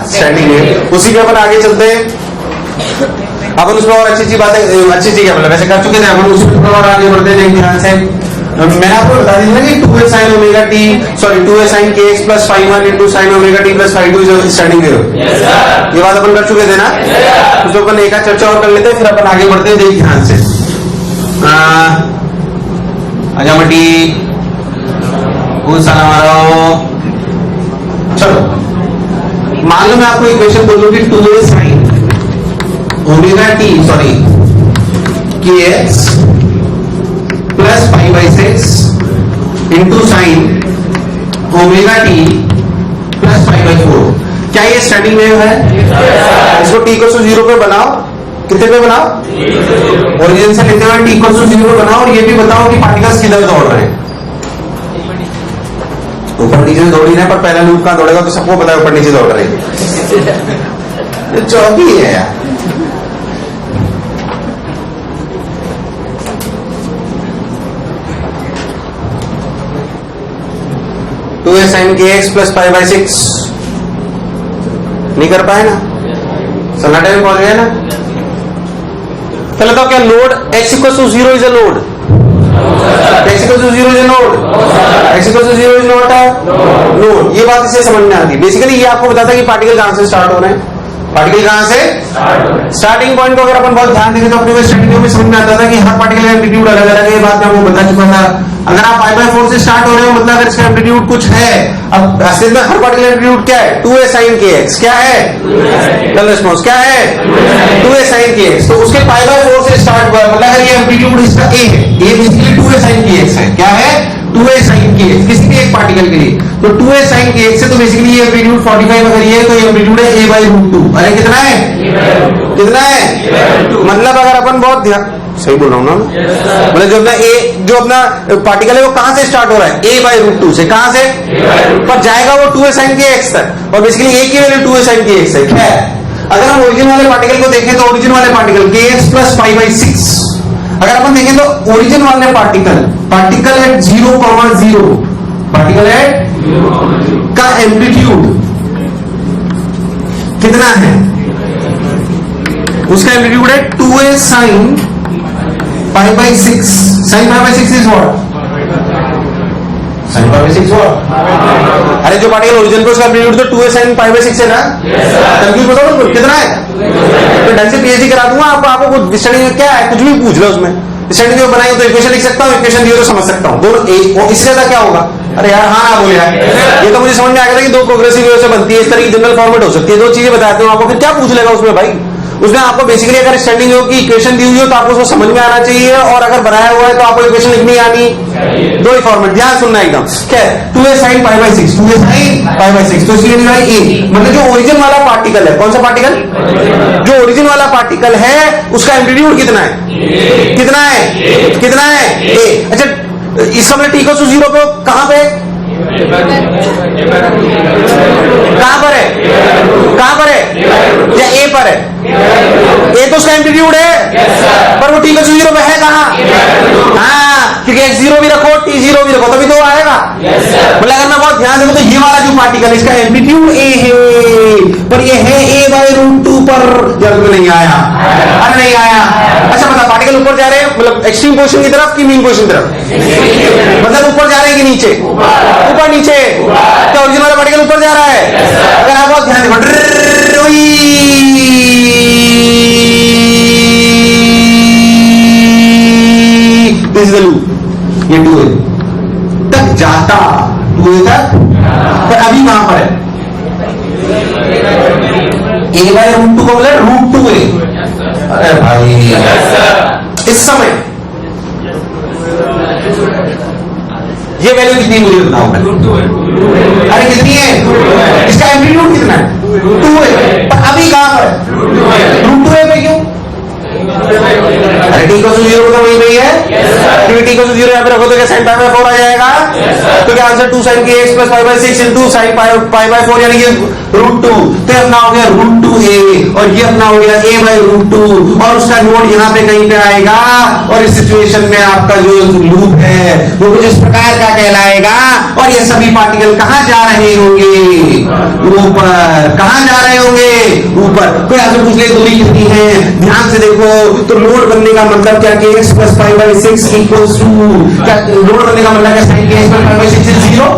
Standing wave. उसी पे अपन आगे चलते हैं। अपन उसमें और अच्छी बातें, अच्छी चीजें मतलब वैसे कर चुके थे, अपन उसमें और आगे बढ़ते हैं ध्यान से। मैंने आपको बता दिया कि 2a sin omega t, sorry 2a sin kx plus phi 1 into sine omega t plus phi 2 is standing wave. ये बात अपन कर चुके थे ना। तो अपन एक चर्चा और कर लेते हैं, फिर अपन आगे बढ़ते हैं। देख ध्यान से। अजामटी हमारा चलो, मान लो मैं आपको इक्वेशन बोलूं कि 2a sin omega t, sorry kx plus five by 6 into sine omega t plus five by 4। क्या ये स्टैंडिंग वेव है? इसको t को 0 पे बनाओ। कितने पे बनाओ? ओरिजिन से लेते हुए t को 0 पे बनाओ, और ये भी बताओ कि पार्टिकल्स किधर दौड़ रहे हैं। ऊपर नीचे दौड़ ही रहे, पर पहला लूप कहां दौड़ेगा तो सबको पता है ऊपर नीचे दौड़ रहे हैं। चौकी है यार। टू ए साइन के एक्स प्लस फाइव बाई 6 नहीं कर पाए ना, सन्नाटे में पहुंच गए ना। पहले तो क्या load x equal to 0 is a load, x equal to 0 is a node, x equal to 0 is not a node. ये बात इसे समझ में आती है। बेसिकली ये आपको बताता है कि पार्टिकल कहां से स्टार्ट हो रहे हैं, पार्टिकल कहां से स्टार्टिंग पॉइंट को अगर अपन बहुत ध्यान देंगे तो अपने स्टार्टिंग में समझ में आता था कि हर पार्टिकल का एम्पलीट्यूड अलग अलग है। ये बात मैं आपको बता चुका था। अगर आप पाई बाई 4 से स्टार्ट हो रहे हो मतलब अगर इसका एम्पलीट्यूड कुछ है, अब असल में हर पार्टिकल एम्पलीट्यूड क्या है? 2a sin kx। क्या है? कल रिस्पॉन्स क्या है? 2a sin kx। तो उसके पाई बाई 4 से स्टार्ट हुआ मतलब अगर ये एम्पलीट्यूड इसका a है, ये बेसिकली 2a sin kx है। क्या है? 2a sin kx किसी भी एक पार्टिकल के लिए। तो 2a sin kx से तो बेसिकली ये एम्पलीट्यूड 45 अगर ये है तो ये एम्पलीट्यूड है a by root 2। अरे कितना है? कितना है? मतलब अगर अपन बहुत ध्यान, सही बोल रहा हूँ ना? मतलब जो अपना पार्टिकल है वो कहां से स्टार्ट हो रहा है? a by root 2 से। कहां से? पर जाएगा वो 2a sin kx तक, और बेसिकली a की वैल्यू 2a sin kx है। क्या है? अगर हम ओरिजिन वाले पार्टिकल को देखें तो ओरिजिन वाले particle kx plus five by 6, अगर अपन देखें तो ओरिजिन वाले पार्टिकल एट 0,0, पार्टिकल एट का एम्पलीट्यूड कितना है? उसका एम्पलीट्यूड है 2a sin pi by 6। Sine pi by 6 is what? Sine pi by 6 what? अरे जो पार्टिकल ओरिजिन पे उसका एम्पलीट्यूड तो 2a sin पाई बाई 6 है ना। कंफ्यूज बताओ कितना है? तो ढंग से पीएचडी करा दूंगा आपको स्टडी में क्या है कुछ भी पूछ लो उसमें। स्टडी में बनाई तो इक्वेशन लिख सकता हूँ, इक्वेशन दिए तो समझ सकता हूँ। दोनों इससे ज्यादा क्या होगा? अरे यार हाँ ना बोले यार, ये तो मुझे समझ में आ गया था कि दो प्रोग्रेसिव वेव से बनती है, इस तरह की जनरल फॉर्मेट हो सकती है। दो चीजें बताते हूँ आपको, फिर क्या पूछ लेगा उसमें भाई? उसमें आपको बेसिकली अगर स्टैंडिंग वेव की इक्वेशन दी हुई हो तो आपको उसको समझ में आना चाहिए, और अगर बनाया हुआ है तो आपको इक्वेशन लिखनी आनी। दो ही फॉर्मेट, ध्यान सुनना एकदम। क्या है? 2a sin pi by 6, 2a sin pi by 6। तो इसलिए a मतलब जो ओरिजिन वाला पार्टिकल है, कौन सा पार्टिकल? जो ओरिजिन वाला पार्टिकल है उसका एम्पलीट्यूड कितना है? कितना है? कितना है? a। अच्छा इसका मतलब t को 0 पे कहां पे? कहां पर है? कहां पर है? या a पर है? a तो उसका एम्पलीट्यूड है, पर वो t को 0 पे है कहां? हाँ, क्योंकि x 0 भी रखो t 0 भी रखो तभी तो आएगा। मतलब अगर मैं बहुत ध्यान से तो ये वाला जो पार्टिकल इसका एम्पलीट्यूड a है, पर ये है a by root 2 पर। जब तो नहीं आया, अरे नहीं आया। अच्छा बता, पार्टिकल ऊपर जा रहे हैं मतलब एक्सट्रीम पोजीशन की तरफ कि मीन पोजीशन की तरफ? मतलब ऊपर जा रहे हैं कि नीचे? ऊपर नीचे। क्या ओरिजिन वाला पार्टिकल ऊपर जा रहा है? अगर आप बहुत ध्यान से दिस इज द लूप, ये 2a तक जाता, 2a तक, पर अभी कहां पर है? a by root 2 का मतलब root 2a। अरे भाई इस समय ये वैल्यू कितनी मुझे बताओ? अरे कितनी है? इसका एम्पलीट्यूड कितना है? 2a। पर अभी कहां पर है? रूट 2a पे क्यों? अरे t को 0 तो वही नहीं है, क्योंकि t को 0 यहाँ पे रखो तो क्या sin पाई बाय 4 आ जाएगा, तो क्या answer 2 sin kx plus pi by 6 into sin pi by 4 यानी कि √2, तो अपना हो गया √2a और ये अपना हो गया a बाय √2 और उसका नोड यहाँ पे कहीं पे आएगा और इस सिचुएशन में आपका जो लूप है वो कुछ इस प्रकार का कहलाएगा और ये सभी पार्टिकल कहाँ जा रहे होंगे, ऊपर। कहाँ जा रहे होंगे, ऊपर। कोई आपसे पूछ ले दूरी कितनी है, ध्यान से देखो तो लोड बनने का मतलब क्या कि x plus pi by 6 equals to, क्या लोड बनने का मतलब क्या sin kx plus pi by 6 is 0,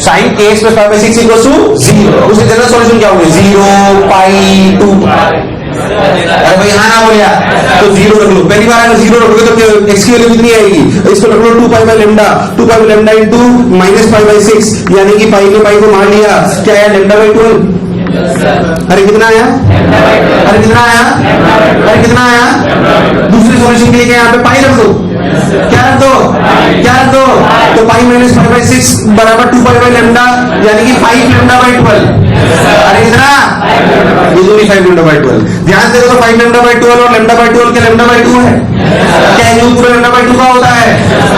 sin kx plus pi by 6 equals to 0। उसके जनरल सॉल्यूशन क्या होंगे 0 पाई 2 पाई। अरे भाई हाँ ना बोलिया तो 0 रख लो, पहली बार अगर 0 रखोगे तो x की वैल्यू कितनी आएगी, इसको रख लो 2 pi by lambda, 2 pi by lambda into minus pi by 6 यानी कि पाई ने पाई को मार लिया, क्या आया लैम्डा बाय 12। अरे कितना आया, अरे कितना आया, अरे कितना आया। दूसरे सॉल्यूशन के लिए यहाँ पे पाई रख दो, क्या रख दो, क्या रख दो, तो पाई माइनस पाई बाय 6 बराबर 2 पाई बाय लैम्डा यानी कि 5 लैम्डा बाय 12। अरे कितना, ये दूरी 5 लैम्डा बाय 12। ध्यान से देखो 5 लैम्डा बाय 12 और लैम्डा बाय 12 के लैम्डा बाय 2 है, क्या ये पूरा लैम्डा बाय 2 का होता है।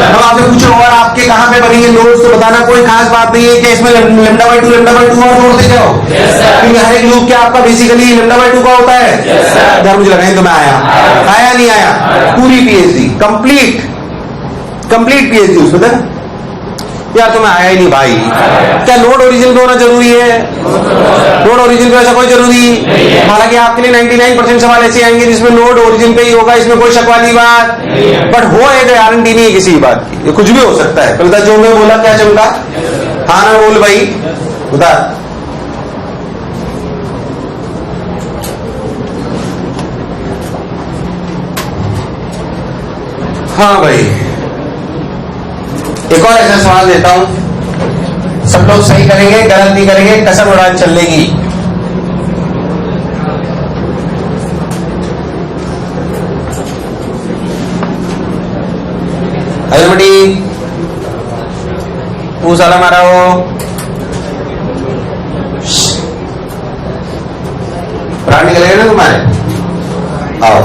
अब आपसे पूछो और आपके कहाँ पे बनेंगे नोट्स, तो बताना कोई खास बात नहीं है कि इसमें लैम्डा बाय 2 और जोड़ते जाओ, क्योंकि हर एक लूप क्या आपका बेसिकली लैम्डा बाय 2 का होता है। यार मुझे लगा तो मैं आया नहीं आया, पूरी पीएचडी कंप्लीट पीएचडी उसमें यार तो मैं आया ही नहीं भाई। क्या लोड ओरिजिन पे होना जरूरी है, लोड ओरिजिन पे ऐसा कोई जरूरी, हालांकि आपके लिए 99% सवाल ऐसे आएंगे जिसमें लोड ओरिजिन पे ही होगा, इसमें कोई शक वाली बात, बट हो है गारंटी नहीं है किसी बात की, ये कुछ भी हो सकता है। कल जो मैं बोला क्या चमका, हाँ ना बोल भाई बता। हाँ भाई एक और ऐसा सवाल देता हूं, सब लोग सही करेंगे, गलत नहीं करेंगे, कसम उड़ान चलेगी। अरे बेटी तू साला मारा हो, प्राण निकलेगा ना तुम्हारे। आओ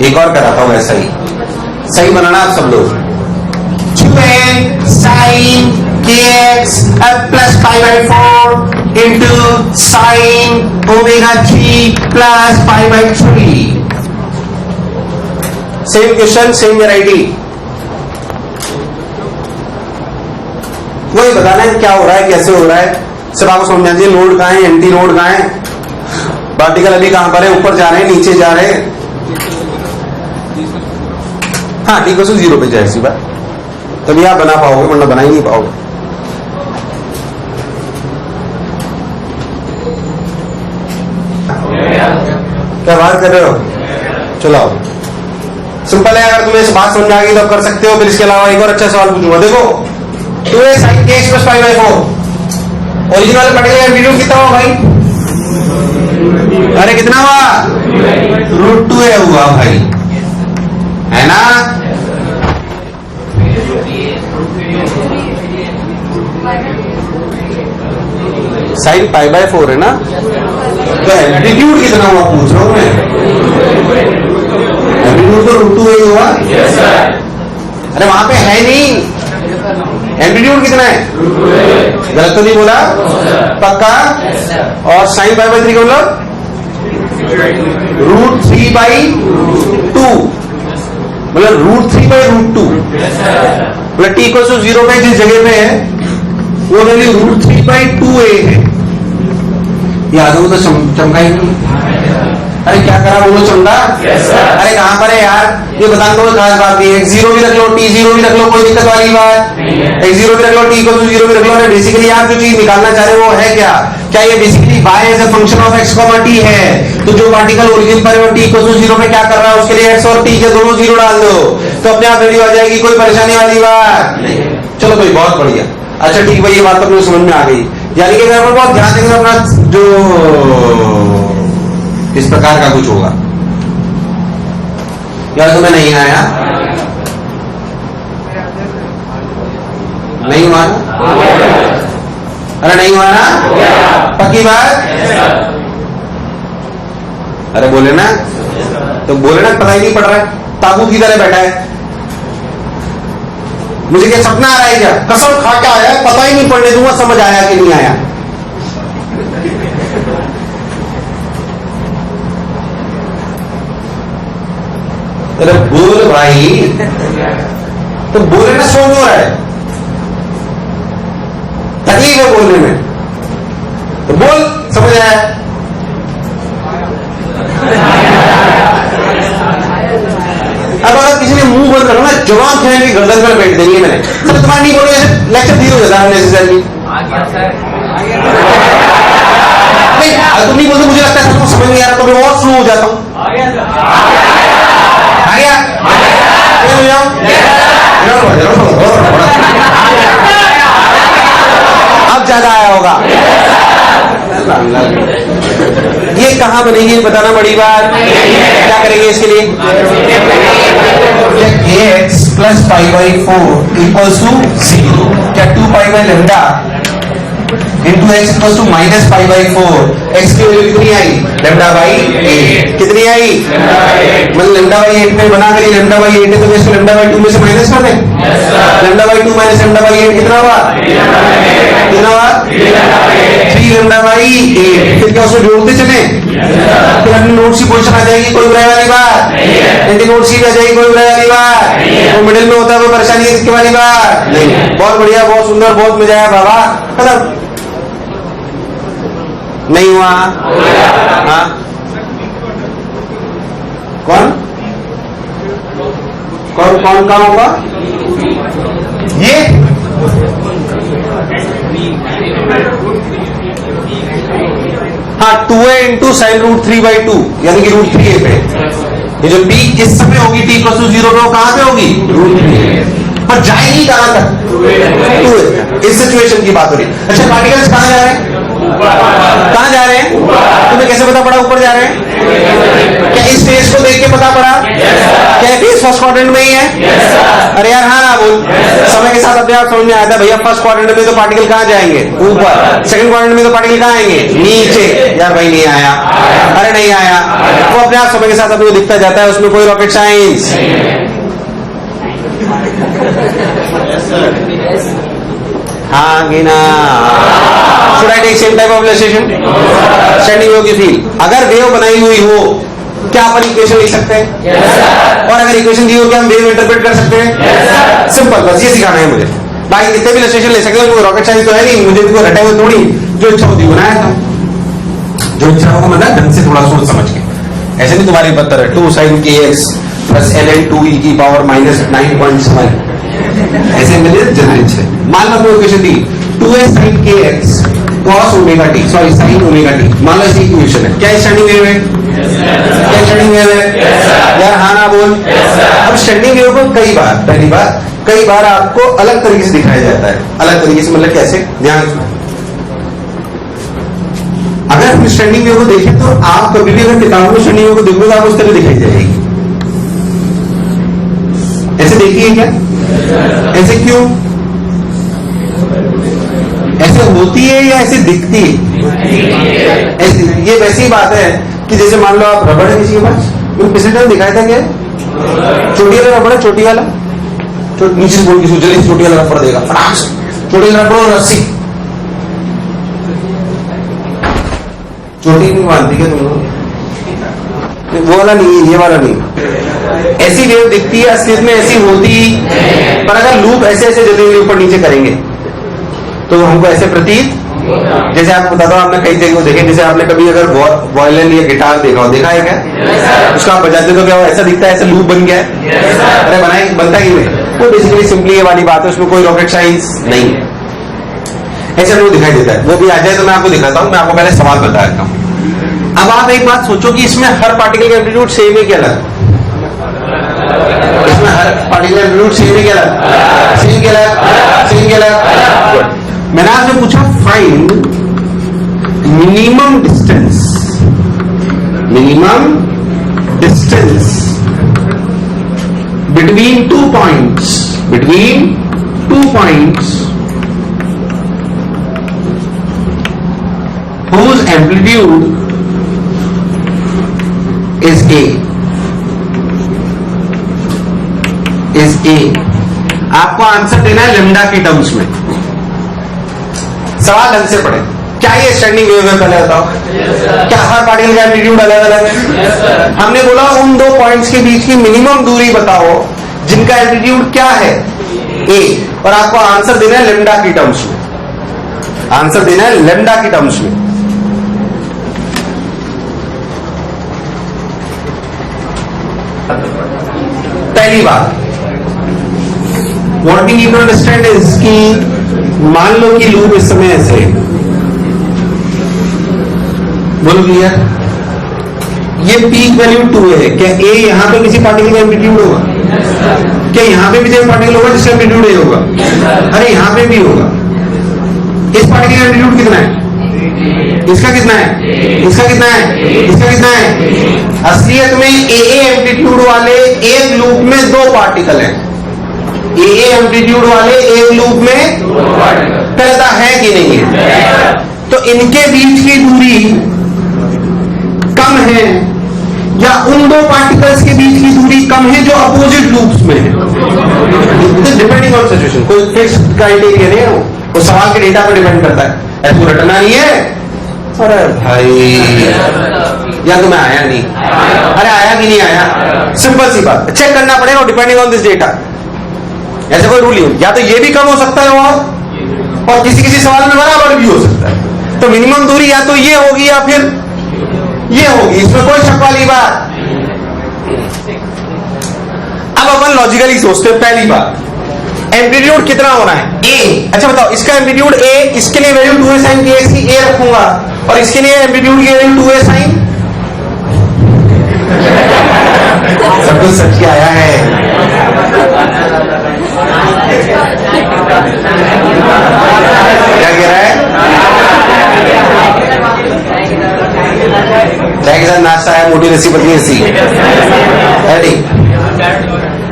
एक और कराता हूं ऐसा ही, सही बनाना आप सब लोग। sin kx plus pi by 4 into sin omega t plus pi by 3। Same question same variety, वही बताना है क्या हो रहा है, कैसे हो रहा है, सब आपको समझना चाहिए। लोड कहाँ है, एंटी लोड कहाँ है, पार्टिकल अभी कहां पर है, ऊपर जा रहे हैं नीचे जा रहे हैं। हाँ ठीक है, 0 पे जाए, सी बात, तभी आप बना पाओगे वरना बना ही नहीं पाओगे। क्या बात कर रहे हो, चलो सिंपल है। अगर तुम्हें इस बात समझ आ गई तो कर सकते हो। फिर इसके अलावा एक और अच्छा सवाल पूछूंगा, देखो 2a sin kx plus pi bye 4 original पढ़ेगा, वीडियो कितना हुआ भाई, अरे कितना हुआ, √2a हुआ भाई, है ना। साइन पाई बाय 4 है ना, तो एम्पलीट्यूड कितना हुआ पूछ रहा हूं मैं, एम्पलीट्यूड तो √2a ही हुआ। अरे वहां पे है नहीं, एम्पलीट्यूड कितना है, गलत तो नहीं बोला, पक्का। और साइन पाई बाय 3 का मतलब √3 बाई 2, मतलब √3 बाई √2, मतलब t को 0 पे जिस जगह पे है वो वैल्यू √3 बाई 2a है। याद हो तो चमका ही नहीं। अरे क्या करा बोलो चमका, अरे कहां पर है यार, ये बताने को खास बात नहीं है। x0 भी रख लो, t0 भी रख लो, कोई दिक्कत वाली बात, x0 भी रख लो, t को 0 भी रख लो। बेसिकली आप जो चीज निकालना चाह रहे हो वो है क्या, क्या ये basically y as a function of x, t है। तो जो पार्टिकल ओरिजिन पर है वो t को 0 पे क्या कर रहा है, उसके लिए x और t के दोनों 0 डाल दो तो अपने आप वैल्यू आ जाएगी, कोई परेशानी वाली बात नहीं। चलो भाई बहुत बढ़िया, अच्छा ठीक भाई, ये बात तो अपने समझ में आ गई। यानी कि अगर बहुत ध्यान देंगे अपना जो इस प्रकार का कुछ होगा, यार तुम्हें नहीं आया, नहीं हुआ, अरे नहीं हुआ ना, पक्की बात, अरे बोले ना। तो बोले ना पता ही नहीं पड़ रहा है, ताबूत की तरह बैठा है। मुझे क्या सपना आ रहा है क्या? कसम खा के आया है, पता ही नहीं पड़ने दूंगा समझ आया कि नहीं आया। अरे बोल भाई, तो बोले ना सो हो रहा है, तकलीफ है बोलने में, तो बोल समझ आया। अब अगर किसी ने मुंह बंद करो ना, जवाब खाएंगे, गर्दन पर बैठ देंगे। मैंने सर तुम्हारा नहीं बोलो, लेक्चर दी हो जाता है नेसेसरी। नहीं तुम नहीं बोलते, मुझे लगता है तुमको समझ नहीं आ रहा, तो मैं और स्लो हो जाता हूं। आ गया अब ज्यादा आया होगा। ये कहां बनेगी बताना बड़ी बात। क्या करेंगे इसके लिए? ax plus pi by 4 equals to 0। क्या 2 pi by lambda into x equals to minus pi by 4। X की वैल्यू कितनी आई? Lambda by 8। कितनी आई? मतलब लेमडा बाई 8 में बना करिए, लेमडा बाई 8 है तो इसको लेमडा बाई 2 में से माइनस कर दें। Lambda by 2 minus lambda by 8 कितना हुआ? कितना हुआ? 3 लेमडा बाई 8। फिर क्या उसको जोड़ते चले? फिर अपनी नोट सी पोजीशन आ जाएगी, कोई बुराई वाली बात नहीं। नोट सी आ जाएगी, कोई बुराई वाली बात। वो मिडिल में होता है, कोई परेशानी इसकी वाली बात नहीं। बहुत बढ़िया, बहुत सुंदर, बहुत मजा आया बाबा। खत्म नहीं हुआ? हाँ कौन कौन कौन कहाँ होगा ये? हाँ 2a इंटू साइन रूट 3/2 यानी कि रूट 3a पे। ये जो b इस समय होगी t = 0 पे, वो कहां पे होगी? रूट 3a पर जाएगी कहां तक? 2a। इस सिचुएशन की बात हो रही। अच्छा पार्टिकल्स कहां जा रहे हैं? कहां जा रहे हैं? तुम्हें कैसे पता पड़ा ऊपर जा रहे हैं? क्या इस फेस को देख के पता पड़ा? क्या फेस फर्स्ट क्वाड्रेंट में ही है? अरे यार हाँ ना बोल। समय के साथ अपने आप समझ में आया था भैया फर्स्ट क्वाड्रेंट में तो पार्टिकल कहां जाएंगे? ऊपर। सेकंड क्वाड्रेंट में तो पार्टिकल कहां आएंगे? नीचे। यार भाई नहीं आया, अरे नहीं आया। वो अपने आप समय के साथ अपने को दिखता जाता है, उसमें कोई रॉकेट साइंस। हाँ कि ना? Should I take same type of illustration? Standing wave की फील। अगर वेव बनाई हुई हो क्या अपन इक्वेशन लिख सकते हैं? और अगर इक्वेशन दी हो क्या हम वेव इंटरप्रेट कर सकते हैं? सिंपल, बस ये सिखाना है मुझे। बाकी कितने भी इलस्ट्रेशन ले सकते हो, कोई रॉकेट साइंस तो है नहीं, मुझे भी रटे हुए थोड़ी, जो इच्छा होती बनाया था। जो इच्छा होगा मतलब ढंग से थोड़ा सोच समझ के, ऐसे नहीं तुम्हारी पत्थर है 2 sin kx plus ln 2e की पावर -9.7 ऐसे मिले जनरेट है। मान लो कोई इक्वेशन दी 2a sin kx cos omega t, sorry sin omega t, मान लो ऐसी इक्वेशन है। क्या स्टैंडिंग वेव है? क्या स्टैंडिंग वेव है? यार हाँ ना बोल। अब स्टैंडिंग वेव को कई बार, पहली बार कई बार आपको अलग तरीके से दिखाया जाता है। अलग तरीके से मतलब कैसे? ध्यान रखना, अगर हम स्टैंडिंग वेव को देखें तो आप कभी भी अगर किताबों में स्टैंडिंग वेव को देखोगे तो आप उस तरह दिखाई जाएगी। ऐसे देखिए क्या? ऐसे क्यों? ऐसे होती है या ऐसे दिखती है? ऐसे। ये वैसी बात है कि जैसे मान लो आप रबड़ है किसी के पास, पिछले टाइम दिखाया था क्या? चोटी वाला रबड़ है, चोटी वाला नीचे से बोल की जल्दी चोटी वाला रबड़ देगा फटाक से, चोटी वाला रबड़ और रस्सी। चोटी नहीं बांधती क्या तुम लोग? वो वाला नहीं, ये वाला नहीं। ऐसी वेव दिखती है, असलियत में ऐसी होती, पर अगर लूप ऐसे ऐसे जल्दी ऊपर नीचे करेंगे तो हमको ऐसे प्रतीत, जैसे आपको बताता हूँ, आपने कई जगह देखे, जैसे आपने कभी अगर वायलिन या गिटार देखा हो, देखा है क्या? उसका आप बजाते तो क्या हो, ऐसा दिखता है, ऐसा लूप बन गया है। अरे बनाए बनता ही नहीं। वो बेसिकली सिंपली ये वाली बात है, उसमें कोई रॉकेट साइंस नहीं है। ऐसा लोग दिखाई देता है। वो भी आ जाए तो मैं आपको दिखाता हूँ। मैं आपको पहले सवाल बता देता हूँ। अब आप एक बात सोचो कि इसमें हर पार्टिकल का एम्पलीट्यूड सेम है क्या? अलग? इसमें हर पार्टिकल का एम्पलीट्यूड सेम है क्या? अलग? सेम क्या? अलग? सेम क्या? अलग? मैंने आपसे पूछा find minimum distance, minimum distance between 2 points, between 2 points whose amplitude is A, is a. आपको आंसर देना है लेमडा की टर्म्स में। सवाल ढंग से पढ़े। क्या ये स्टैंडिंग वेव है पहले बताओ? क्या हर पार्टिकल का एम्पलीट्यूड अलग अलग है? हमने बोला उन दो पॉइंट्स के बीच की मिनिमम दूरी बताओ जिनका एम्पलीट्यूड क्या है ए, और आपको आंसर देना है लेमडा की टर्म्स में। आंसर देना है लेमडा की टर्म्स में। पहली बात what we need to understand is कि मान लो कि लूप इस समय ऐसे है, बोलो क्लियर? ये पीक वैल्यू 2 है। क्या ए यहां पे किसी पार्टिकल का एम्पलीट्यूड होगा? क्या यहां पे भी कोई पार्टिकल होगा जिसका एम्पलीट्यूड ए होगा? अरे यहां पे भी होगा। इस पार्टिकल का एम्पलीट्यूड कितना है? इसका कितना है? इसका कितना है? इसका कितना है? असलियत में ए एम्पलीट्यूड वाले एक लूप में दो पार्टिकल हैं। ए एम्पलीट्यूड वाले एक लूप में पैदा है कि नहीं है? तो इनके बीच की दूरी कम है या उन दो पार्टिकल्स के बीच की दूरी कम है जो अपोजिट लूप्स में है? डिपेंडिंग ऑन सिचुएशन, कोई फिक्स क्राइटेरिया नहीं है, वो सवाल के डेटा पर डिपेंड करता है। ऐसा रटना नहीं है। अरे भाई या तो मैं आया नहीं, अरे आया कि नहीं आया, सिंपल सी बात। चेक करना पड़ेगा डिपेंडिंग ऑन दिस डेटा। ऐसा कोई रूल नहीं, या तो ये भी कम हो सकता है और किसी किसी सवाल में बराबर भी हो सकता है। तो मिनिमम दूरी या तो ये होगी या फिर ये होगी, इसमें कोई शक वाली बात। अब अपन लॉजिकली सोचते हैं। पहली बात एम्पलीट्यूड कितना होना है? ए। अच्छा बताओ, इसका एम्पलीट्यूड ए, इसके लिए वैल्यू 2a sin kx की ए रखूंगा और इसके लिए एम्पलीट्यूड की वैल्यू 2a sin। सब कुछ सच के आया है। क्या कह रहा है? चाय के साथ नाश्ता है, मोटी रस्सी पतली रस्सी। रेडी?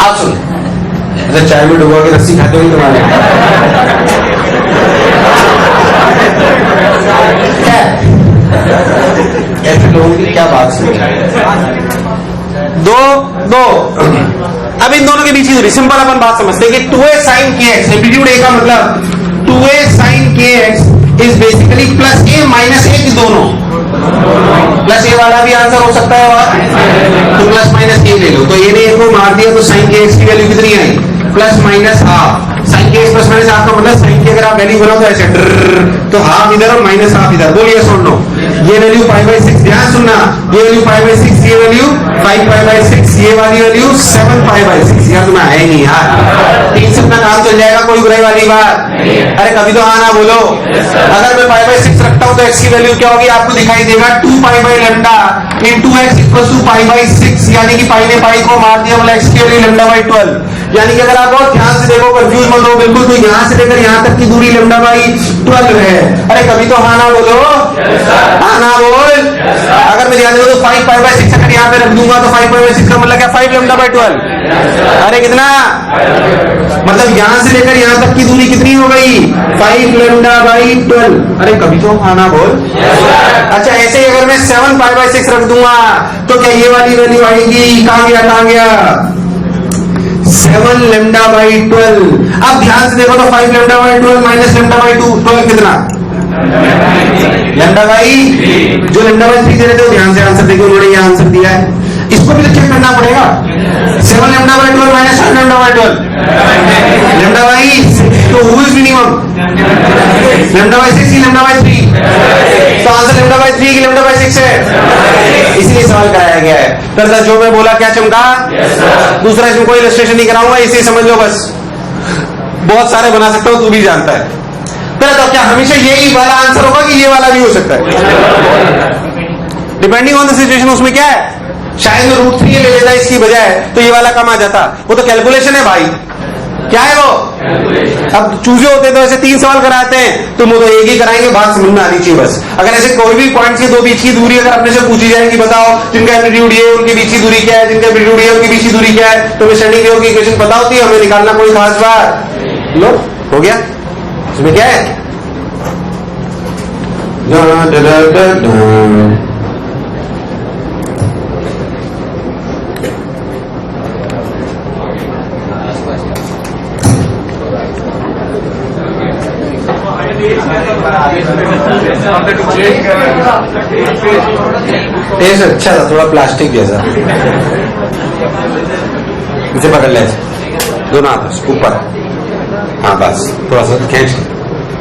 आप सुन। अच्छा चाय में डुबो के रस्सी खाते हो तुम्हारे? क्या ऐसे लोगों की क्या बात सुन? दो अब इन दोनों के बीच की दूरी सिंपल अपन बात समझते हैं कि 2a sin kx, एम्पलीट्यूड ए का मतलब 2a sin kx is basically plus A minus A की दोनों। प्लस ए वाला भी आंसर हो सकता है, तो प्लस माइनस ए ले लो। तो ए ने ए को मार दिया तो साइन के एक्स की वैल्यू कितनी आई? Plus minus half. साइन के एक्स प्लस माइनस हाफ का मतलब साइन की अगर आप वैल्यू बनाओ तो ऐसे तो हाफ इधर और माइनस हाफ इधर। बोलिए सुन लो, ये वैल्यू 5/6, ध्यान सुनना, ये वैल्यू 5/6, ये वैल्यू 5/6, ये वाली वैल्यू 7/6। यार तुम्हें आया नहीं यार, 3 से अपना काम चल जाएगा, कोई बुराई वाली बात। अरे कभी तो हाँ ना बोलो। अगर मैं 5/6 रखता हूं तो x की वैल्यू क्या होगी आपको दिखाई देगा 2π/λ into x = π/6, यानी कि पाई ने पाई को मार दिया, बोला x की वैल्यू λ/12। यानी कि अगर आप बहुत ध्यान से देखो, कंफ्यूज मत हो बिल्कुल, तो यहां से लेकर यहां तक की दूरी λ/12 है। अरे कभी तो हाँ ना बोलो, हाँ ना बोल। अगर मैं ध्यान देखो तो 5π/6 अगर यहाँ पे रख दूंगा तो 5π/6 का मतलब क्या? 5 λ/12। अरे कितना? मतलब यहां से लेकर यहां तक की दूरी कितनी हो गई? 5 λ/12। अरे कभी तो हाँ ना बोल। अच्छा ऐसे ही अगर मैं 7π/6 रख दूंगा तो क्या ये वाली वैल्यू आएगी? कहां गया 7 λ/12। अब ध्यान से देखो तो 5 λ/12 माइनस λ/2, 12 कितना? λ/3। जो λ/3 दे रहे थे ध्यान से आंसर देखो, उन्होंने ये आंसर दिया है, इसको भी तो चेक करना पड़ेगा। 7 λ/12 माइनस 5 λ/12, λ/6। तो हु इज मिनिमम? λ/6 की λ/3? तो आंसर λ/3 की λ/6 है, इसलिए सवाल कराया गया है। तो जो मैं बोला क्या चमका? दूसरा इसमें कोई इलस्ट्रेशन नहीं कराऊंगा, इसे समझ लो बस। बहुत सारे बना सकता हूं, तू भी जानता है। तो क्या हमेशा यही वाला आंसर होगा कि ये वाला भी हो सकता है? Depending on the situation. उसमें क्या है, शायद मैं √3 ले लेता इसकी बजाय तो ये वाला कम आ जाता। वो तो कैलकुलेशन है भाई। क्या है वो? अब चूजे होते तो ऐसे 3 सवाल कराते हैं, तो वो तो एक ही कराएंगे, बात समझ में आनी चाहिए बस। अगर ऐसे कोई भी पॉइंट के दो बीच की दूरी अगर अपने से पूछी जाए कि बताओ जिनका एम्पलीट्यूड ये उनके बीच की दूरी क्या है, जिनका एम्पलीट्यूड ये उनके बीच की दूरी क्या है, तो मैं स्टैंडिंग वेव की इक्वेशन पता होती है, हमें निकालना कोई खास बात। लो हो गया। इसमें क्या है? टेस्ट अच्छा था, थोड़ा प्लास्टिक जैसा। इसे पकड़ ले, दोनों हाथ ऊपर, हाँ बस थोड़ा सा खींच,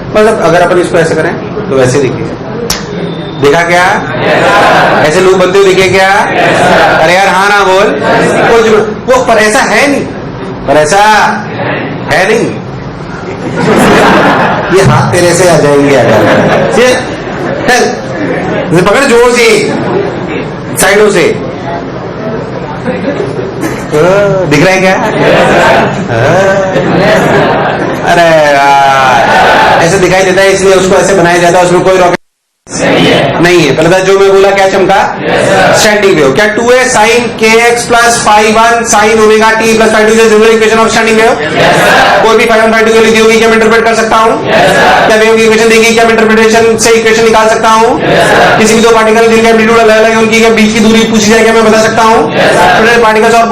मतलब अगर अपन इसको ऐसे करें तो वैसे दिखेगा। देखा क्या? ऐसे लोग बनते हुए दिखे क्या? अरे यार हाँ ना बोल, वो पर ऐसा है नहीं, पर ऐसा है नहीं। ये हाथ तेरे से आ जाएंगे अगर पकड़ जोर से साइडों से। दिख रहा है क्या? अरे ऐसे दिखाई देता है इसलिए उसको ऐसे बनाया जाता है, उसमें कोई रॉकेट नहीं है। पहले जो मैं बोला क्या चमका? Standing wave. क्या 2a sin kx plus phi 1 sin omega t plus phi 2 general equation of standing wave? कोई भी फाई 1 फाई 2 की दी होगी क्या मैं इंटरप्रेट कर सकता हूँ? क्या वेव की इक्वेशन देगी क्या मैं इंटरप्रिटेशन से इक्वेशन निकाल सकता हूँ? किसी भी दो पार्टिकल जिनका एम्पलीट्यूड अलग अलग है उनकी क्या बीच की दूरी पूछी जाए क्या मैं बता सकता हूँ? छोटे पार्टिकल्स और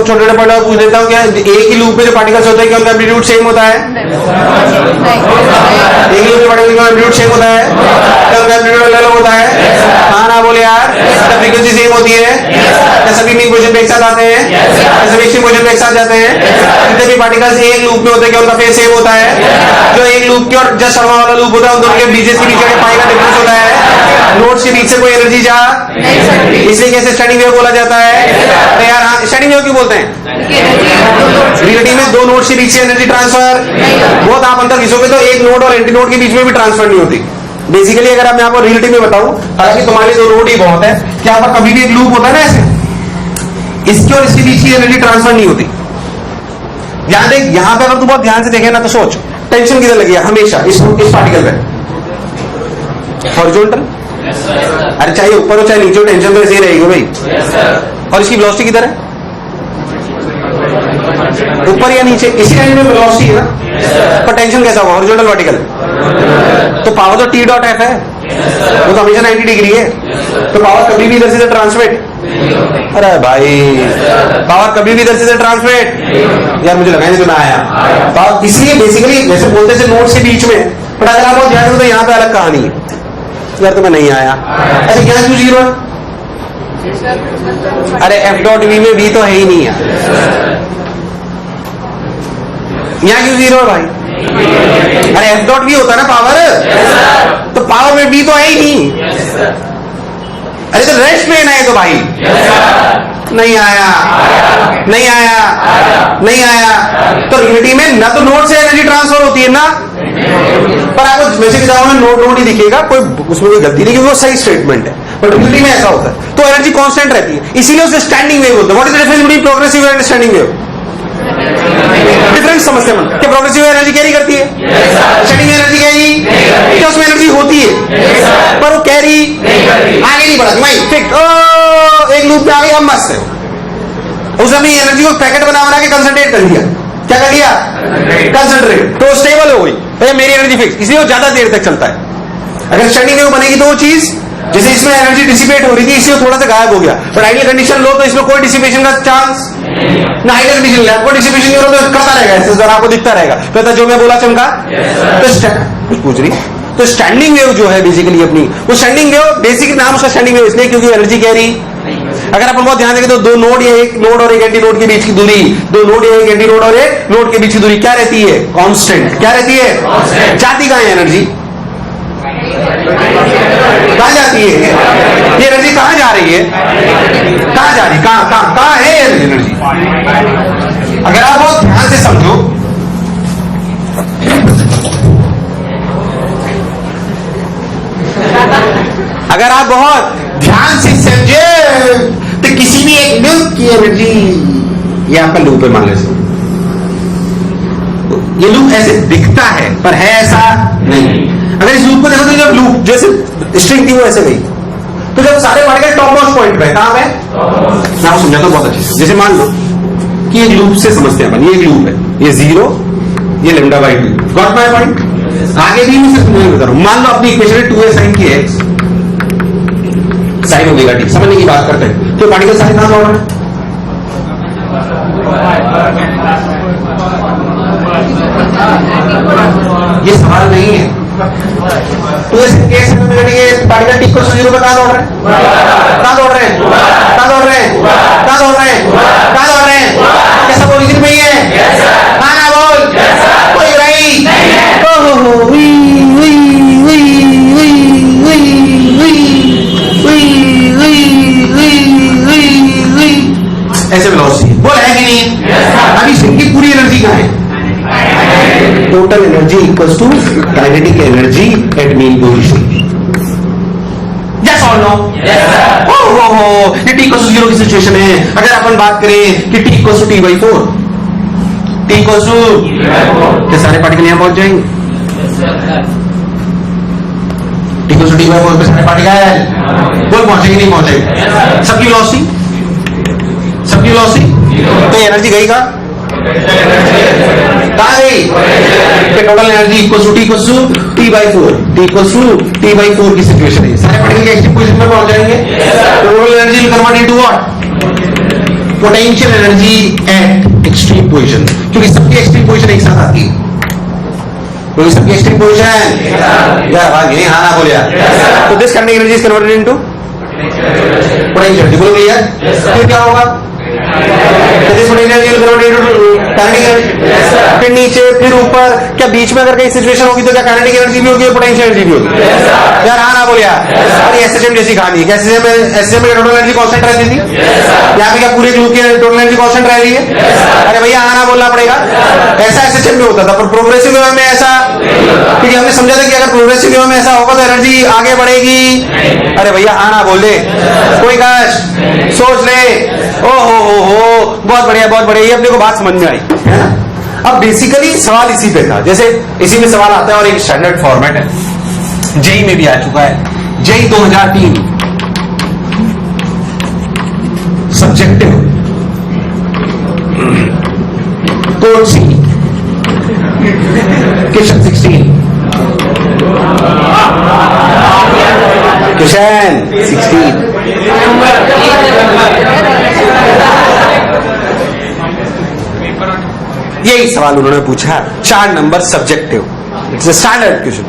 छोटे छोटे पॉइंट पूछ देता हूँ, क्या एक ही लूप में जो पार्टिकल्स होते हैं क्या उनका एम्पलीट्यूड सेम होता है? एक ही लूप में पार्टिकल का एम्पलीट्यूड सेम होता है? अलग होता है? हाँ ना बोले यार। क्या फ्रीक्वेंसी सेम होती है? क्या सभी मीन पोजीशन पे एक साथ आते हैं? क्या सभी एक्सट्रीम पोजीशन पे एक साथ जाते हैं? जितने भी पार्टिकल्स एक लूप में होते हैं क्या उनका फेज सेम होता है? जो एक लूप की और जस्ट शर्मा वाला लूप होता है उन दोनों के बीच के बीच पाई का डिफरेंस होता है। नोड्स के बीच से कोई एनर्जी जा इसलिए कैसे स्टैंडिंग वेव बोला जाता है? तो यार हाँ स्टैंडिंग वेव क्यों बोलते हैं? रियलिटी में दो नोड्स के बीच से एनर्जी ट्रांसफर बहुत आप अंदर घिसोगे तो एक नोड और एंटी नोड के बीच में भी ट्रांसफर नहीं होती। बेसिकली अगर मैं आपको रियलिटी में बताऊं, हालांकि तुम्हारे दो नोड ही बहुत है, क्या पर कभी भी एक लूप होता है ना ऐसे, इसकी और इसके बीच की एनर्जी ट्रांसफर नहीं होती। ध्यान देख, यहां पे अगर तू बहुत ध्यान से देखे ना तो सोच टेंशन किधर लगी है हमेशा इस पार्टिकल पे? हॉरिजॉन्टल। अरे चाहे ऊपर हो चाहे नीचे हो टेंशन तो ऐसे ही रहेगी भाई। और इसकी वेलोसिटी किधर है? ऊपर या नीचे? इसी रेंज में वेलोसिटी है ना, पर टेंशन कैसा होगा? Horizontal vertical. तो पावर तो टी डॉट एफ है, वो तो हमेशा 90 डिग्री है, तो पावर कभी भी इधर से ट्रांसमिट। अरे भाई पावर कभी भी इधर से ट्रांसमिट, यार मुझे लगा नहीं तो ना आया पावर। इसलिए बेसिकली जैसे बोलते थे नोड्स के बीच में, पर अगर आप बहुत ध्यान दो तो यहाँ पे अलग कहानी है। यार तुम्हें नहीं आया? अच्छा यहाँ क्यों 0 है? अरे एफ डॉट वी में वी तो है ही नहीं है, यहाँ क्यों 0 है भाई? अरे एफ डॉट वी होता है ना पावर, तो पावर में वी तो है ही नहीं। अरे तो रेस्ट में है तो भाई नहीं आया, नहीं आया, नहीं आया। तो रियलिटी में ना तो नोड से एनर्जी ट्रांसफर होती है ना, पर आपको वैसे किताबों में नोड ही दिखेगा, कोई उसमें कोई गलती नहीं क्योंकि वो सही स्टेटमेंट है, बट रियलिटी में ऐसा होता है। तो एनर्जी कांस्टेंट रहती है, इसीलिए उसे स्टैंडिंग वेव बोलते हैं। What is the difference between progressive and standing wave? Difference समझते हैं। क्या प्रोग्रेसिव एनर्जी कैरी करती है? स्टैंडिंग एनर्जी कैरी क्या उसमें एनर्जी होती है, पर वो कैरी आगे नहीं बढ़ा भाई। फिर एक लूप में आ गई, अब मस्त है। उसने अपनी एनर्जी को पैकेट बना के कंसंट्रेट कर दिया। क्या कर लिया? कंसंट्रेट। तो स्टेबल हो गई, तो मेरी एनर्जी फिक्स, इसलिए वो ज्यादा देर तक चलता है। अगर स्टैंडिंग वेव बनेगी तो वो चीज जैसे इसमें एनर्जी डिसिपेट हो रही थी इसलिए थोड़ा सा गायब हो गया, बट आइडियल कंडीशन लो तो इसमें कोई डिसिपेशन का चांस ना, आइडियल कंडीशन लो कोई डिसिपेशन नहीं हो रहा तो करता रहेगा ऐसे, आपको दिखता रहेगा। तो जो मैं बोला चमका तो पूछ रही, तो स्टैंडिंग वेव जो है बेसिकली अपनी, वो स्टैंडिंग वेव बेसिक नाम उसका स्टैंडिंग वेव इसलिए क्योंकि एनर्जी कैरी। अगर अपन बहुत ध्यान देंगे तो दो नोड या एक नोड और एक एंटी नोड के बीच की दूरी, दो नोड या एक एंटी नोड और एक नोड के बीच की दूरी क्या रहती है? कांस्टेंट। क्या रहती है? जाती कहां है एनर्जी? कहां जाती है ये एनर्जी? कहां जा रही है? कहां जा रही है? कहां है एनर्जी? अगर आप बहुत ध्यान से समझो, अगर आप बहुत ध्यान से समझे तो किसी भी एक लूप की एनर्जी, ये आपका लूप है मान लीजिए, ये लूप ऐसे दिखता है पर है ऐसा नहीं। अगर इस लूप को देखो तो जब लूप जैसे स्ट्रिंग थी वो ऐसे गई, तो जब सारे पार्टिकल टॉप मोस्ट पॉइंट पे कहां है? मैं आपको समझाता हूं बहुत अच्छे से। जैसे मान लो कि एक लूप से समझते हैं अपन, ये एक लूप है, ये 0 ये λ/2, गॉट माय पॉइंट? आगे भी मैं सिर्फ नहीं बता रहा हूं। मान लो अपनी इक्वेशन है 2a sin kx sin omega t, समझने की बात करते हैं। तो पार्टिकल सारे कहां लौट रहे हैं? ये सवाल नहीं है, तो इस केस में पार्टिकल टी इक्वल टू 0 पे कहां दौड़ रहे हैं? कहां दौड़ रहे हैं? कहां दौड़ रहे हैं? कहां दौड़ रहे हैं? कहां दौड़ रहे हैं? क्या सब ओरिजिन में ही है? हाँ ना बोल, कोई भाई ओहो V V V V V V V V V V V ऐसे वेलोसिटी बोल है कि नहीं? अभी इनकी पूरी एनर्जी कहां है? Total energy equals to kinetic energy at mean position. Yes और नो? हो ये टी इक्वल्स टू 0 की सिचुएशन है। अगर अपन बात करें कि T equals to t/4, T equals to ये सारे पार्टिकल यहां पहुंच जाएंगे। टी इक्वल्स टू t/4 पे सारे पार्टिकल बोल पहुंचेंगे नहीं पहुंचेंगे? सबकी वेलोसिटी तो एनर्जी गई कहां गई? Total energy equals to t/4 की सिचुएशन है। सारे पार्टिकल के एक्सट्रीम पोजीशन में पहुंच जाएंगे। Total energy will convert into what? Potential energy at extreme position, क्योंकि सबकी एक्सट्रीम पोजीशन एक साथ आती है। क्योंकि सबकी एक्सट्रीम पोजीशन यार भाग नहीं हाँ ना बोलिया। तो this kinetic energy is converted into potential energy. बोलो भैया फिर क्या होगा? फिर नीचे फिर ऊपर, क्या बीच में अगर कहीं सिचुएशन होगी तो क्या काइनेटिक एनर्जी भी होगी और पोटेंशियल एनर्जी भी होगी? यार हाँ ना बोलिया। और एसएचएम जैसी कहानी है। एसएचएम में टोटल एनर्जी कांस्टेंट रहती थी, यहाँ पे क्या पूरे ग्रुप की टोटल एनर्जी कांस्टेंट रह रही है? अरे भैया हाँ ना बोलना पड़ेगा। ऐसा एसएचएम में होता था, पर प्रोग्रेसिव वे में ऐसा, क्योंकि हमने समझा था कि अगर प्रोग्रेसिव वे में ऐसा होगा तो एनर्जी आगे बढ़ेगी। अरे भैया हाँ ना बोल दे, कोई कष्ट सोच ले। ओ हो बहुत बढ़िया बहुत बढ़िया, ये अपने को बात समझ में आई है ना। अब बेसिकली सवाल इसी पे था, जैसे इसी में सवाल आता है और एक स्टैंडर्ड फॉर्मेट है, जेई में भी आ चुका है। जेई 2003 सब्जेक्टिव कोड सी क्वेश्चन 16 क्वेश्चन 16 यही सवाल उन्होंने पूछा, 4 number subjective, it's a standard question.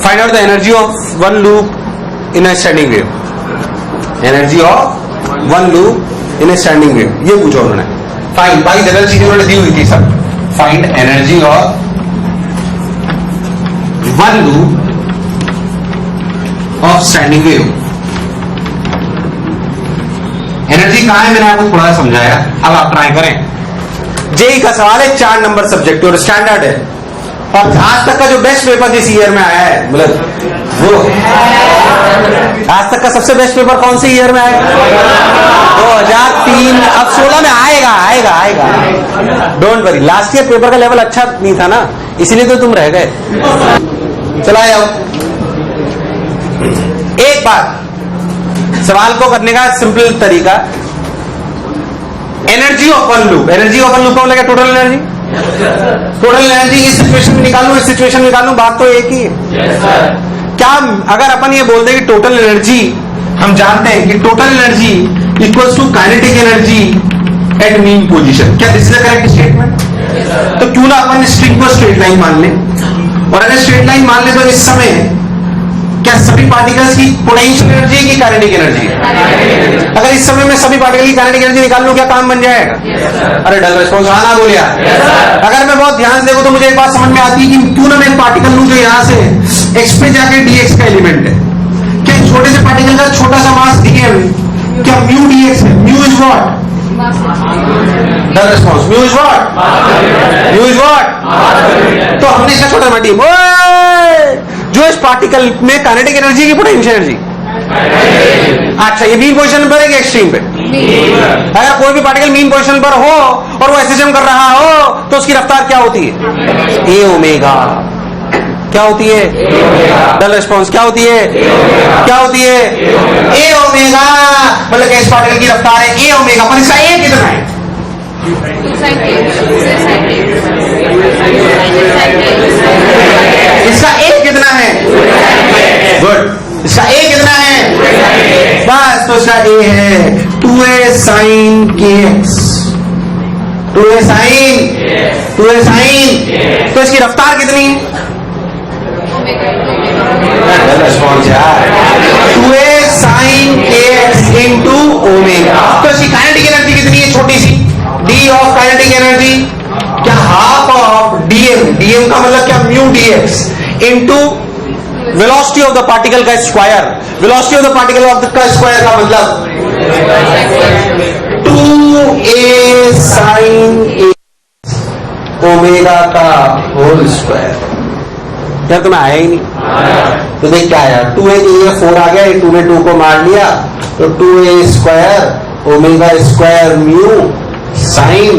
Find out the energy of one loop in a standing wave. Energy of one loop in a standing wave, ये पूछा उन्होंने। फाइंड बाकी general चीजें उन्होंने दी हुई थी सब। Find energy of one loop of standing wave. Energy कहां है मैंने आपको थोड़ा सा समझाया, अब आप ट्राई करें। जेई का सवाल है, 4 नंबर सब्जेक्ट और स्टैंडर्ड है, और आज तक का जो बेस्ट पेपर दिस ईयर में आया है, मतलब वो आज तक का सबसे बेस्ट पेपर कौन से ईयर में आया? 2003। अब 16 में आएगा। Don't worry, last year paper का लेवल अच्छा नहीं था ना, इसीलिए तो तुम रह गए। चला जाओ। एक बात सवाल को करने का सिंपल तरीका, एनर्जी ऑफ वन लूप का मतलब टोटल एनर्जी। टोटल एनर्जी इस सिचुएशन में निकालूं, इस सिचुएशन में निकालूं, बात तो एक ही है। क्या अगर अपन ये बोल दें कि टोटल एनर्जी, हम जानते हैं कि total energy equals to kinetic energy at mean position, क्या this is the correct statement? तो क्यों ना अपन स्ट्रिंग को स्ट्रेट लाइन मान लें, और अगर स्ट्रेट लाइन मान ले तो इस समय क्या सभी पार्टिकल्स की पोटेंशियल एनर्जी की काइनेटिक एनर्जी? अगर इस समय में सभी पार्टिकल की काइनेटिक एनर्जी निकाल लूं, क्या काम बन जाएगा? अरे डल रिस्पॉन्स आना बोलिया। अगर मैं बहुत ध्यान से देखूं तो मुझे एक बात समझ में आती है कि क्यों ना मैं एक पार्टिकल लूं जो यहां से एक्स पे जाके dx का एलिमेंट है। क्या छोटे से पार्टिकल का छोटा सा मास dm, क्या म्यू dx है? Mu is what? Dull response. Mu is what? तो हमने इसका छोटा माटी जो इस पार्टिकल में काइनेटिक एनर्जी की पोटेंशियल एनर्जी। अच्छा, ये मीन पोजीशन पर है कि एक्सट्रीम पे? अगर कोई भी पार्टिकल मीन पोजीशन पर हो और वो एसएचएम कर रहा हो तो उसकी रफ्तार क्या होती है? ए ओमेगा। क्या होती है? डल रिस्पॉन्स क्या होती है? क्या होती है? ए ओमेगा। मतलब इस पार्टिकल की रफ्तार है ए ओमेगा, पर इसका ए कितना है? इसका ए कितना है? गुड। इसका ए कितना है? बस, तो इसका ए है 2a sin kx। 2a sin। तो इसकी रफ्तार कितनी? रिस्पॉन्स यार, 2a sin kx into omega. तो इसकी काइनेटिक एनर्जी कितनी है, छोटी सी d ऑफ काइनेटिक एनर्जी क्या, हाफ ऑफ dm, dm का मतलब क्या, mu dx into velocity of the particle का square. Velocity of the particle का स्क्वायर का मतलब 2a sin ओमेगा का होल स्क्वायर। क्या तुम्हें आया ही नहीं? तो देख क्या आया, 2a के लिए 4 आ गया, 2 में 2 को मार लिया, तो 2a square omega square mu sign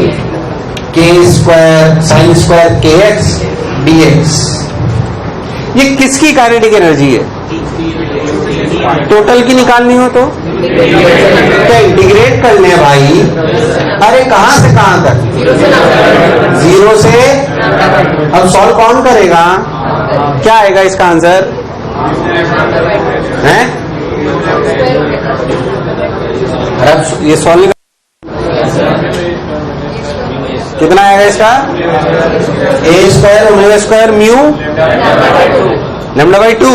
के स्क्वायर, साइन स्क्वायर के एक्स dx। ये किसकी काइनेटिक एनर्जी है? टोटल की निकालनी हो तो इंटीग्रेट कर ले भाई। अरे कहां से कहां तक, 0 से, अब सॉल्व कौन करेगा, क्या आएगा इसका आंसर है? अरे ये सॉल्व कितना आएगा इसका, a square omega square mu lambda by 2,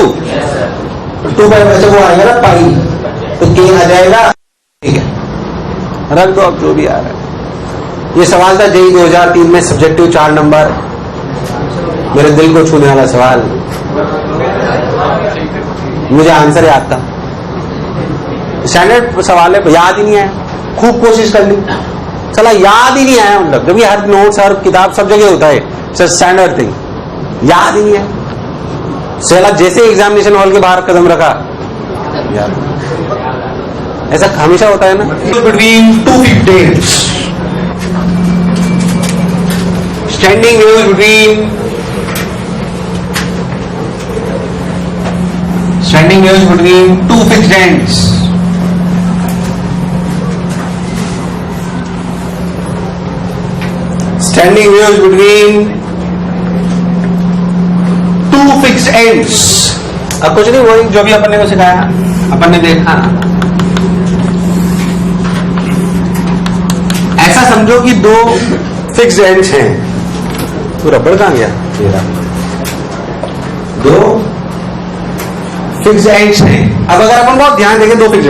2 by वैसे वो आएगा ना पाई, तो k आ जाएगा, ठीक है रख दो अब जो भी आ रहा है। ये सवाल था जेई 2003 में, सब्जेक्टिव 4 नंबर, मेरे दिल को छूने वाला सवाल, मुझे आंसर याद था, स्टैंडर्ड सवाल है, याद ही नहीं आया, खूब कोशिश कर ली, चला याद ही नहीं आया, मतलब जब ये हर नोट्स हर किताब सब जगह होता है स्टैंडर्ड थिंग, याद ही नहीं है। चला जैसे एग्जामिनेशन हॉल के बाहर कदम रखा याद, ऐसा हमेशा होता है ना। Between 2 fixed standing waves between standing waves between 2 fixed ends. Standing waves between 2 fixed ends. अब कुछ नहीं, वही जो भी अपन ने को सिखाया, अपन ने देखा, ऐसा समझो कि 2 फिक्स्ड एंड्स हैं। तो रबड़ कहां गया मेरा, 2 फिक्स्ड एंड्स हैं। अब अगर अपन बहुत ध्यान देखें, 2 फिक्स्ड,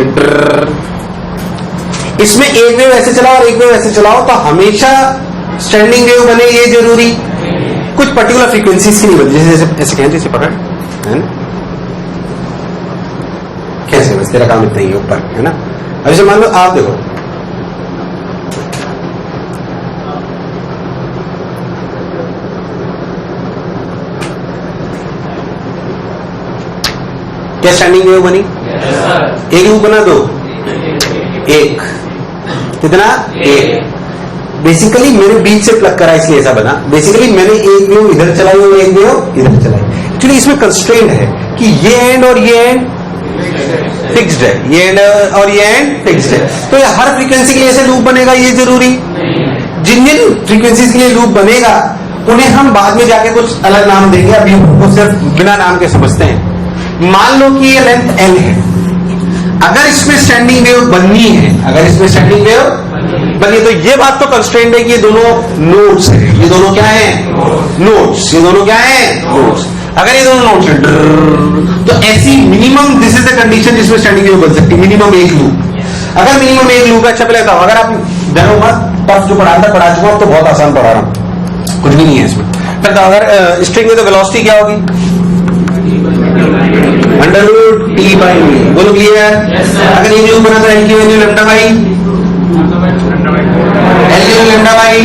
इसमें एक वेव ऐसे चलाओ और एक वेव ऐसे चलाओ, तो हमेशा स्टैंडिंग वेव बने ये जरूरी, कुछ पर्टिकुलर फ्रीक्वेंसीज की नहीं बनती, जैसे ऐसे कहते इसे पकड़ है ना, कैसे बस तेरा काम इतना ही ऊपर है ना। अब जैसे मान लो आप देखो, क्या स्टैंडिंग वेव बनी? एक लूप बना, 2 1 कितना, 1। बेसिकली मेरे बीच से प्लग करा इसलिए ऐसा बना। बेसिकली मैंने एक वेव इधर चलाई और एक वेव इधर चलाई। एक्चुअली इसमें कंस्ट्रेंट है कि ये एंड और ये एंड फिक्स्ड है, ये एंड और ये एंड फिक्स्ड है, तो ये हर फ्रीक्वेंसी के लिए ऐसे लूप बनेगा ये जरूरी। जिन जिन फ्रीक्वेंसीज के लिए लूप बनेगा उन्हें हम बाद में जाके कुछ अलग नाम देंगे, अभी हमको सिर्फ बिना नाम के समझते हैं। मान लो कि ये लेंथ L है, अगर इसमें स्टैंडिंग वेव बननी है, अगर इसमें स्टैंडिंग वेव बनी, तो ये बात तो कंस्ट्रेंट है कि ये दोनों नोड्स हैं। ये दोनों क्या हैं? नोड्स। ये दोनों क्या हैं? नोड्स। अगर ये दोनों नोड्स हैं तो ऐसी minimum, this is the condition जिसमें स्टैंडिंग वेव बन सकती है, मिनिमम एक लूप। अगर मिनिमम एक लूप है, अच्छा पहले बताओ, अगर आप डरो मत, टफ जो पढ़ा चुका तो बहुत आसान पढ़ा रहा हूं, कुछ भी नहीं है इसमें। फिर तो अगर स्ट्रिंग में तो वेलोसिटी क्या होगी? √T/v। बोलो क्लियर? अगर ये लूप बना तो L की वैल्यू लैम्डा बाई, L की वैल्यू लैम्डा बाई,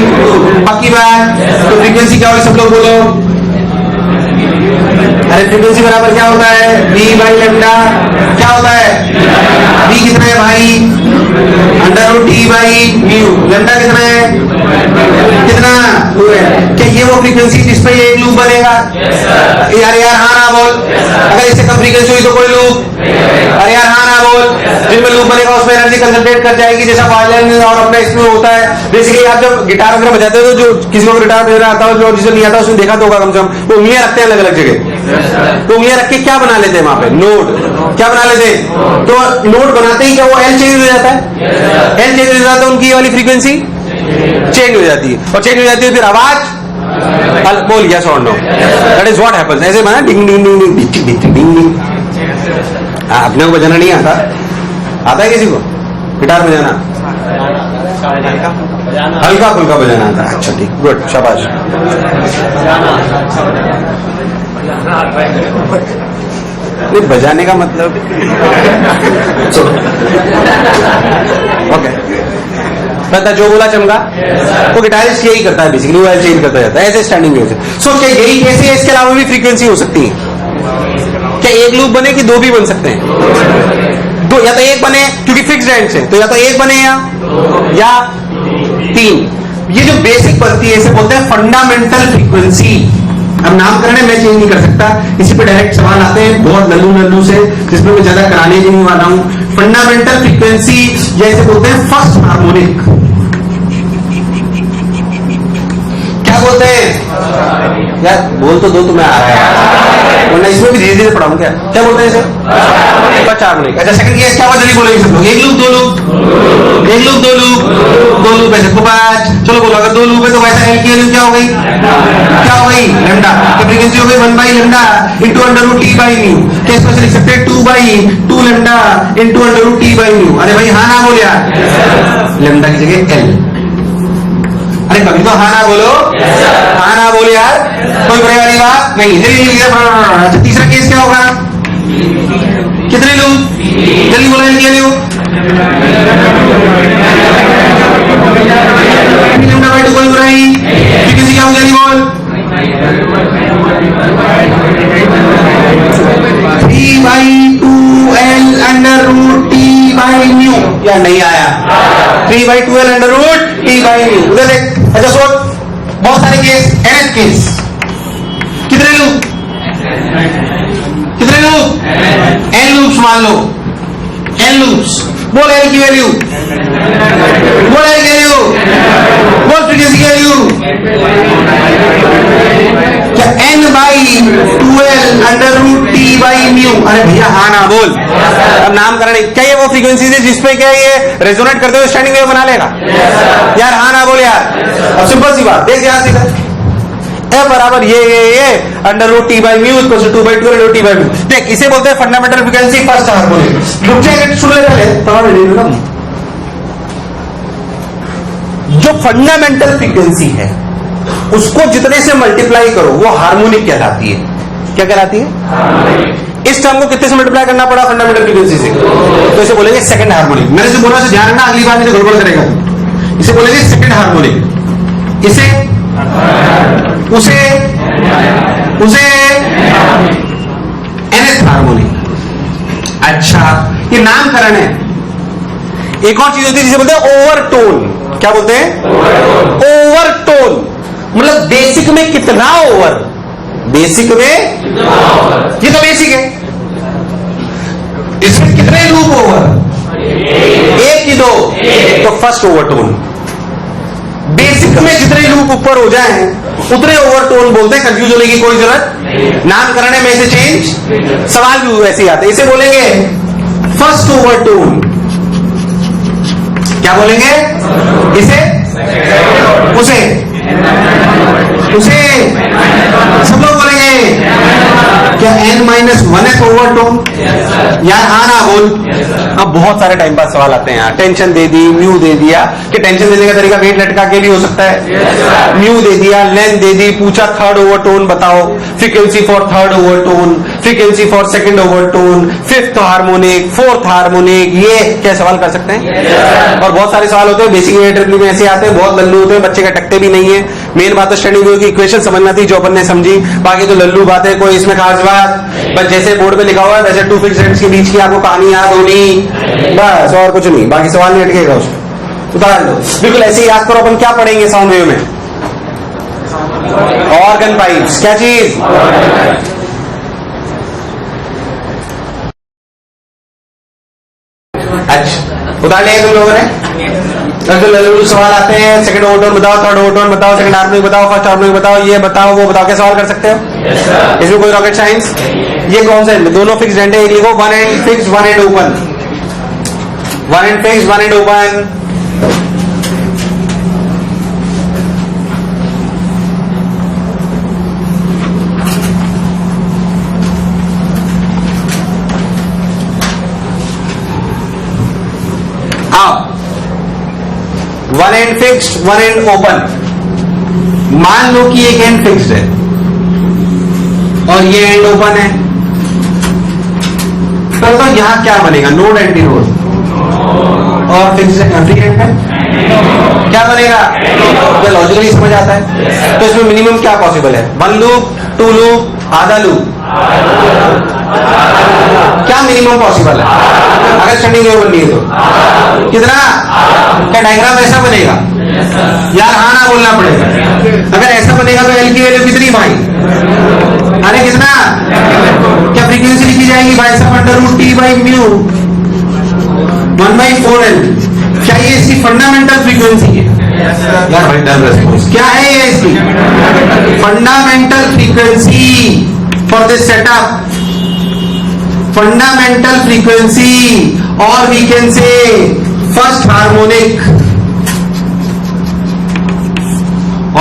पक्की बात। तो फ्रीक्वेंसी क्या होगी, सब लोग बोलो। अरे फ्रीक्वेंसी बराबर क्या होता है? v/λ। क्या होता है? v कितना है भाई? √T/μ। लैम्डा कितना है? कितना? 2 है। क्या ये वो फ्रीक्वेंसी जिस पे ये एक लूप बनेगा? यार हाँ ना बोल। अगर इससे कम फ्रीक्वेंसी हुई तो कोई लूप? अरे यार हाँ ना बोल। जिनमें लूप बनेगा उसमें एनर्जी कंसंट्रेट कर जाएगी, जैसा वायलिन और अपना इसमें होता है। बेसिकली आप जब गिटार वगैरह बजाते हो तो जो किसी को गिटार बजाना आता है, जो जिसे नहीं आता उसने देखा तो होगा कम से कम, वो उंगलियां रखते हैं अलग अलग जगह। तो उंगलियां रख के क्या बना लेते हैं वहां पे? नोड। क्या बना लेते हैं? तो नोड बनाते ही क्या वो L चेंज हो जाता है? L चेंज हो जाता है, उनकी ये वाली फ्रीक्वेंसी चेंज हो जाती है, और चेंज हो जाती है फिर आवाज बोल यस और no, that is what happens. ऐसे बना डिंग डिंग डिंग डिंग डिंग डिंग डिंग डिंग। अपने को बजाना नहीं आता? आता है किसी को गिटार बजाना? हल्का फुल्का बजाना आता? अच्छा ठीक, गुड, शाबाश। नहीं, बजाने का मतलब ओके, पता जो बोला चमका, वो गिटारिस्ट यही करता है बेसिकली, वो चेंज करता जाता है ऐसे स्टैंडिंग वेव से। सो क्या यही कैसे है? इसके अलावा भी फ्रीक्वेंसी हो सकती है क्या? एक लूप बने कि दो भी बन सकते हैं? दो, या तो एक बने क्योंकि फिक्स्ड एंड से, तो या तो एक बने या तीन। ये जो बेसिक बनती है इसे बोलते हैं फंडामेंटल फ्रीक्वेंसी। अब नामकरण है, मैं चेंज नहीं कर सकता, इसी पे डायरेक्ट सवाल आते हैं बहुत नल्लू से, जिसमें मैं ज्यादा कराने भी नहीं वाला हूं। फंडामेंटल फ्रीक्वेंसी या इसे बोलते हैं फर्स्ट हार्मोनिक। क्या बोलते हैं यार? बोल तो दो, तुम्हें आ रहा है, वरना इसमें भी धीरे धीरे पढ़ाऊं। क्या क्या बोलते हैं इसे? First harmonic. अच्छा, सेकंड केस क्या हुआ? जल्दी बोलेंगे सब लोग। एक लूप, दो लूप, एक लूप, दो लूप, दो लूप ऐसे पांच। चलो बोलो, अगर दो लूप है तो वैसा एल की वैल्यू क्या हो गई? क्या हो गई? लैम्डा। तो फ्रीक्वेंसी हो गई 1 / lambda into under T by new. क्या इसको लिख सकते हैं? 2 lambda into under T by new. अरे भाई हाँ ना बोल यार, लैम्डा की जगह एल। अरे कभी तो हाँ ना बोलो, हाँ ना बोल यार, कोई बुरे वाली बात नहीं। अच्छा, तीसरा केस क्या होगा? कितने लूप? जल्दी बोला, एल की वैल्यू लैम्डा बाई 2, कोई बुराई। फ्रीक्वेंसी क्या होगी? बोल 3/2L under root T by new. या नहीं आया? 3/2L under root T by new. उधर देख। अच्छा सोच, बहुत सारे केस, nth केस। कितने लूप? कितने लूप? n लूप्स मान लो, n लूप्स। बोल एल की वैल्यू, बोल एल की वैल्यू, बोल फ्रीक्वेंसी की वैल्यू। क्या n/2L under root T by new? अरे भैया हाँ ना बोल। अब नामकरण क्या ये वो फ्रीक्वेंसी है जिसपे क्या ये रेजोनेट करते हुए स्टैंडिंग वेव बना लेगा? यार हाँ ना बोल यार। अब सिंपल सी बात देख, ध्यान से ए बराबर ये under root T by mu equal to 2/2 under T by mu. देख, इसे बोलते हैं फंडामेंटल फ्रीक्वेंसी फर्स्ट हार्मोनिक। रुक जाएगा, सुन ले पहले। जो फंडामेंटल फ्रीक्वेंसी है उसको जितने से मल्टीप्लाई करो वो हार्मोनिक कहलाती है। क्या कहलाती है? इस टर्म को कितने से मल्टीप्लाई करना पड़ा? फंडामेंटल फ्रीक्वेंसी से, तो इसे बोलेंगे सेकंड हार्मोनिक। मैंने इसे बोला, ध्यान रखना, अगली बार मुझे गड़बड़ करेगा। इसे बोलेंगे सेकंड हार्मोनिक, इसे उसे nth हार्मोनिक। अच्छा, ये नामकरण है। एक और चीज होती है जिसे बोलते हैं ओवरटोन। क्या बोलते हैं? ओवरटोन। मतलब बेसिक में कितना ओवर? बेसिक में, ये तो बेसिक है, इसमें कितने लूप ओवर? एक की दो, तो फर्स्ट ओवरटोन। बेसिक में जितने लूप ऊपर हो जाएं उतने ओवरटोन बोलते हैं। कंफ्यूज होने की कोई जरूरत। नामकरण है में से चेंज, सवाल भी वैसे ही आते हैं। इसे बोलेंगे फर्स्ट ओवरटोन। क्या बोलेंगे? इसे उसे सब लोग बोलेंगे। क्या n-1th ओवरटोन? यार हाँ ना बोल। अब बहुत सारे टाइम पास सवाल आते हैं यहाँ। टेंशन दे दी, म्यू दे दिया, कि टेंशन देने का तरीका वेट लटका के भी हो सकता है। म्यू दे दिया, लेंथ दे दी, पूछा थर्ड ओवरटोन बताओ, frequency for third overtone, frequency for second overtone, fifth harmonic, fourth harmonic, ये क्या सवाल कर सकते हैं। और बहुत सारे सवाल होते हैं बेसिक ट्रिपल में ऐसे आते हैं, बहुत लल्लू होते हैं, बच्चे का टकते भी नहीं है। मेन बात तो स्टैंडिंग वेव की इक्वेशन समझना थी जो अपन ने समझी, बाकी तो लल्लू बातें, कोई इसमें खास बात। बस जैसे बोर्ड पे लिखा हुआ है वैसे टू फिक्स्ड एंड्स के बीच की आपको कहानी याद होनी, बस और कुछ नहीं। बाकी सवाल नहीं अटकेगा उसमें, उतार लो। बिल्कुल ऐसे ही याद करो। अपन क्या पढ़ेंगे साउंड वेव में? Organ pipes. क्या चीज? अच्छा, उतार लिया तुम लोगों ने? लल्लू सवाल आते हैं, सेकंड ओवरटोन बताओ, थर्ड ओवरटोन बताओ, सेकंड हार्मोनिक बताओ, फर्स्ट हार्मोनिक बताओ, ये बताओ वो बताओ। क्या सवाल कर सकते हो? इसमें कोई रॉकेट साइंस? ये कौन सा? दोनों फिक्स्ड एंड है। एक लिखो one and fix, one and open, one and fix, one and open. One and fixed, one and open. मान लो कि एक एंड फिक्स्ड है और ये एंड ओपन है, तो यहां क्या बनेगा? Node anti node. और फिक्स्ड फ्री एंड है, क्या बनेगा? क्या लॉजिकली समझ आता है? तो इसमें मिनिमम क्या पॉसिबल है? वन लूप, टू लूप, आधा लूप, क्या मिनिमम पॉसिबल है अगर स्टैंडिंग वेव बननी है तो? कितना? क्या डायग्राम ऐसा बनेगा? यार हाँ ना बोलना पड़ेगा। अगर ऐसा बनेगा तो एल की वैल्यू कितनी भाई? अरे कितना? क्या फ्रीक्वेंसी लिखी जाएगी भाई साहब? Under root T by mu 1/4L। क्या ये इसकी फंडामेंटल फ्रीक्वेंसी है? यार भाई डर रेस्पॉन्स क्या है ये इसकी fundamental frequency for this setup? Fundamental frequency, और we can say first harmonic,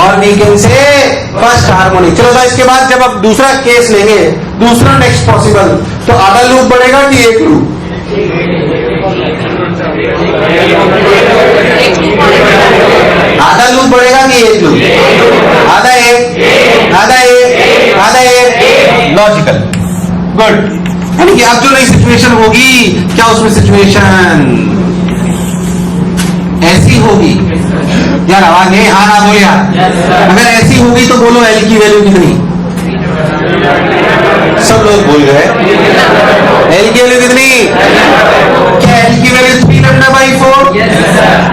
और we can say first harmonic. चलो तो इसके बाद जब आप दूसरा केस लेंगे, दूसरा नेक्स्ट पॉसिबल, तो आधा लूप बढ़ेगा कि एक लूप? आधा लूप बढ़ेगा कि एक लूप? आधा एक, आधा एक, आधा एक। Logical, good. यानी कि अब जो नई सिचुएशन होगी, क्या उसमें सिचुएशन ऐसी होगी? यार आवाज है, हाँ ना बोल यार। अगर ऐसी होगी तो बोलो एल की वैल्यू कितनी? सब लोग बोल गए। एल की वैल्यू कितनी? क्या एल की वैल्यू 3λ/4?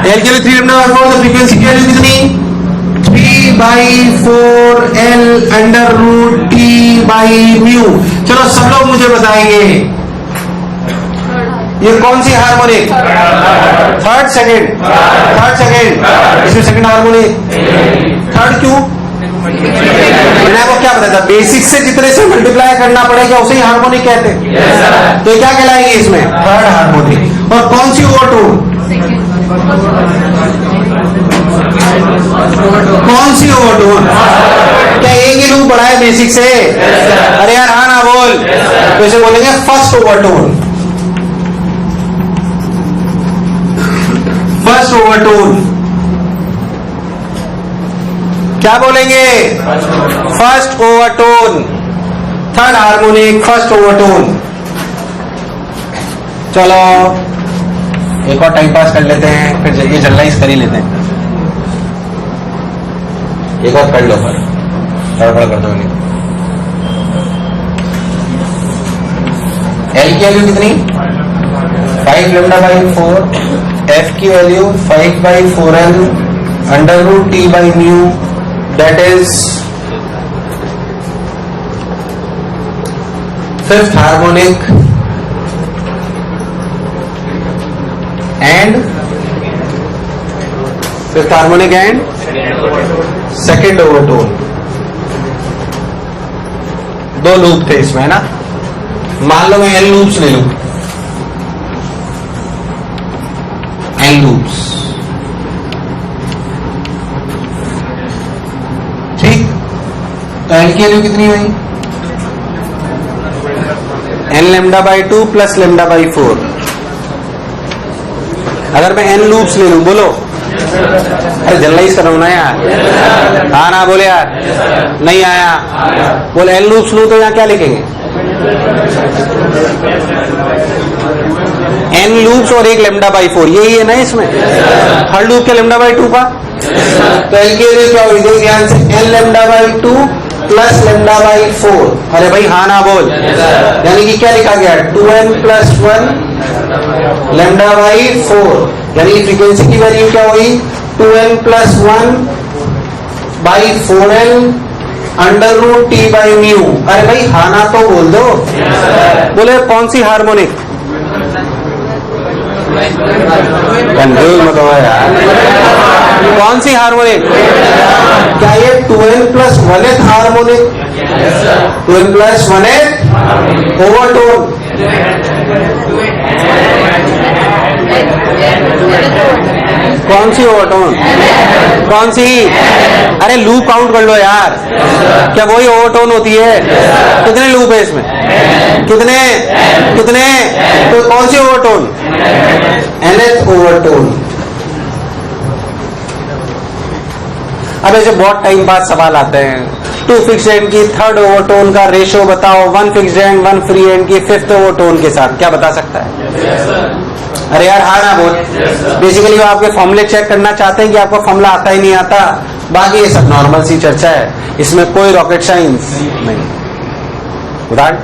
एल की वैल्यू 3λ/4, तो फ्रीक्वेंसी की वैल्यू कितनी? 3/4L under root T by mu. चलो सब लोग मुझे बताएंगे ये कौन सी harmonic? Third, second? Third, second. इसमें सेकेंड हार्मोनिक। थर्ड क्यों? मैंने आपको क्या बताया था? बेसिक से जितने से मल्टीप्लाई करना पड़ेगा उसे ही हार्मोनिक कहते हैं। तो क्या कहलाएंगे इसमें? Third harmonic. और कौन सी ओवरटोन? कौन सी ओवरटोन? क्या एक ही लूप बढ़ा है बेसिक से? अरे यार हाँ ना बोल। तो इसे बोलेंगे फर्स्ट ओवरटोन। फर्स्ट ओवरटोन क्या बोलेंगे? First overtone, third harmonic, first overtone. चलो एक और टाइम पास कर लेते हैं, फिर ये जनरलाइज कर ही लेते हैं। एक और कर लो, पर गड़बड़ कर दो। एल की वैल्यू कितनी? 5λ/4। एफ की value 5/4L under root T by mu, that is fifth harmonic and fifth harmonic and second overtone. दो लूप थे इसमें, है ना? मान लो मैं एन लूप्स ले लूं, एन लूप्स, ठीक? तो एल की वैल्यू कितनी हुई? nλ/2 plus λ/4। अगर मैं एन लूप्स ले लूं, बोलो। अरे जनरलाइज कर रहा हूं ना यार, हाँ ना बोले यार। नहीं आया, बोल एन लूप्स लूं तो यहां क्या लिखेंगे? एन लूप्स और एक λ/4, यही है ना इसमें? हर लूप के λ/2 का। तो एल की वैल्यू क्या हुई? ध्यान से, nλ/2 प्लस λ/4। अरे भाई हाँ ना बोल। यानी कि क्या लिखा गया? 2n + 1 λ/4। यानी फ्रीक्वेंसी की वैल्यू क्या हुई? 2n + 1/4L under root T by mu. अरे भाई हाँ ना तो बोल दो। बोले कौन सी हार्मोनिक? कंफ्यूज मत हो यार, कौन सी हार्मोनिक? क्या ये 2n + 1th harmonic? 2n + 1th overtone. कौन सी ओवरटोन? कौन सी? अरे लूप काउंट कर लो यार। क्या वही ओवरटोन होती है? कितने लूप है इसमें? कितने कितने? तो कौन सी ओवरटोन? nth overtone. अब ऐसे बहुत टाइम बाद सवाल आते हैं, 2 फिक्स्ड एंड की थर्ड ओवरटोन का रेशो बताओ 1 फिक्स्ड एंड 1 फ्री एंड की फिफ्थ ओवरटोन के साथ, क्या बता सकता है? अरे यार हाँ ना बोल। बेसिकली वो आपके फॉर्मूले चेक करना चाहते हैं कि आपको फॉर्मूला आता ही नहीं आता, बाकी ये सब नॉर्मल सी चर्चा है, इसमें कोई रॉकेट साइंस नहीं। उदाहरण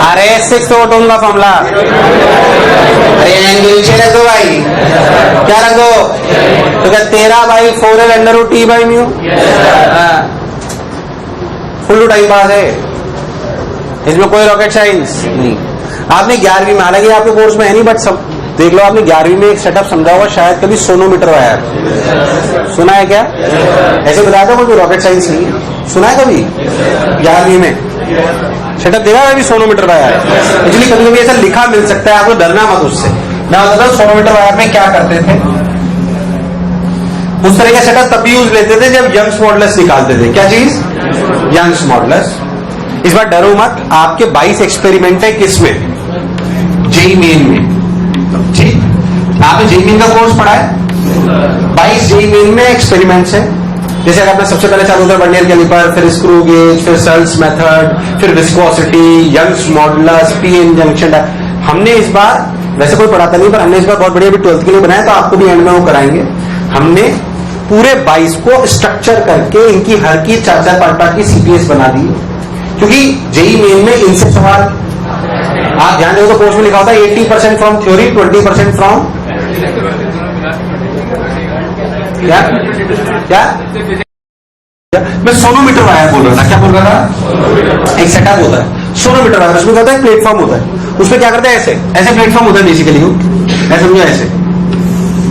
अरे 6th ओवरटोन का फॉर्मूला, अरे एंगल नीचे रख दो भाई, क्या रख दो? तो क्या 13/4L/T/μ फुल टाइम पास है, इसमें कोई रॉकेट साइंस नहीं। आपने 11वीं में, हालांकि आपके कोर्स में है नहीं, बट सब देख लो, आपने 11वीं में एक सेटअप समझा होगा शायद, कभी सोनोमीटर वायर सुना है क्या? ऐसे बताया था कोई रॉकेट साइंस नहीं है, सुना है कभी? 11वीं में सेटअप देखा है, सोनोमीटर वायर। एक्चुअली कभी कभी ऐसा लिखा मिल सकता है, आपको डरना मत उससे। मैं बताता हूँ सोनोमीटर वायर में क्या करते थे। उस तरह का सेटअप तब यूज लेते थे जब यंग्स मॉडुलस निकालते थे। क्या चीज? Young's modulus. इस बार डरो मत, आपके 22 एक्सपेरिमेंट है किसमें? जेई मेन में। ठीक, आपने जेई मेन का कोर्स पढ़ा है, 22 जेई मेन में एक्सपेरिमेंट्स है। जैसे अगर आपने सबसे पहले चालू होता है वर्नियर कैलिपर, फिर स्क्रू गेज, फिर सेल्स मेथड, फिर viscosity, Young's modulus, PN junction. हमने इस बार, वैसे कोई पढ़ाता नहीं, पर हमने इस बार बहुत बढ़िया भी 12th के लिए बनाया, तो आपको भी एंड में वो कराएंगे। हमने पूरे 22 को स्ट्रक्चर करके इनकी हर की 4-4 पार्ट की सीपीएस बना दी, क्योंकि जेई मेन में इनसे सवाल आप ध्यान दो तो कोर्स में लिखा होता है 80% फ्रॉम थ्योरी, 20% फ्रॉम क्या क्या मैं सोनोमीटर वायर बोल रहा था। क्या बोल रहा था? एक सेटअप होता है सोनोमीटर वायर, उसमें क्या होता है? प्लेटफॉर्म होता है, उसमें क्या करते हैं? ऐसे ऐसे प्लेटफॉर्म होता है बेसिकली, ऐसे समझो, ऐसे